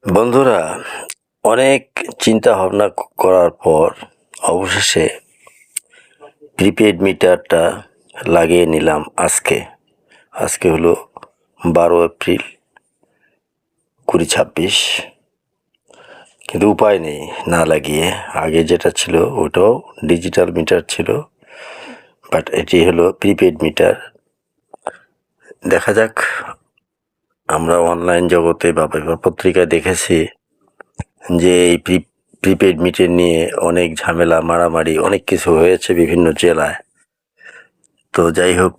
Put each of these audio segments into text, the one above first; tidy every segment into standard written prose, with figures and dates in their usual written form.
বন্ধুরা, অনেক চিন্তা ভাবনা করার পর অবশেষে প্রিপেড মিটারটা লাগিয়ে নিলাম আজকে হলো 12 এপ্রিল 2026। কিন্তু উপায় নেই না লাগিয়ে। আগে যেটা ছিল ওটাও ডিজিটাল মিটার ছিল, বাট এটি হলো প্রিপেড মিটার। দেখা যাক, আমরা অনলাইন জগতে বা পেপার পত্রিকায় দেখেছি যে এই প্রিপেড মিটার নিয়ে অনেক ঝামেলা, মারামারি, অনেক কিছু হয়েছে বিভিন্ন জেলায়। তো যাই হোক,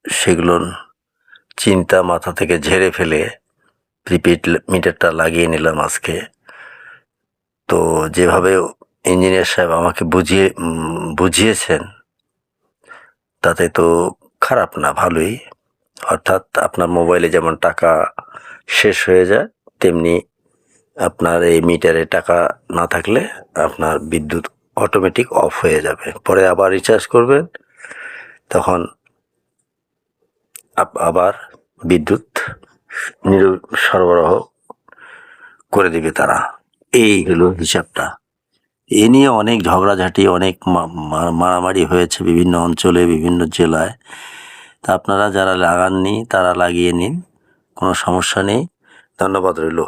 সেগুলো চিন্তা মাথা থেকে ঝেড়ে ফেলে প্রিপেড মিটারটা লাগিয়ে নিলাম আজকে। তো যেভাবে ইঞ্জিনিয়ার সাহেব আমাকে বুঝিয়েছেন, তাতে তো খারাপ না, ভালোই। অর্থাৎ আপনার মোবাইলে যেমন টাকা শেষ হয়ে যায়, তেমনি আপনার এই মিটারে টাকা না থাকলে আপনার বিদ্যুৎ অটোমেটিক অফ হয়ে যাবে। পরে আবার রিচার্জ করবেন, তখন আবার বিদ্যুৎ সরবরাহ করে দেবে তারা। এই হলো হিসাবটা। এ নিয়ে অনেক ঝগড়াঝাঁটি, অনেক মারামারি হয়েছে বিভিন্ন অঞ্চলে, বিভিন্ন জেলায়। তা আপনারা যারা লাগাননি তারা লাগিয়ে নিন, কোনো সমস্যা নেই। ধন্যবাদ রইল।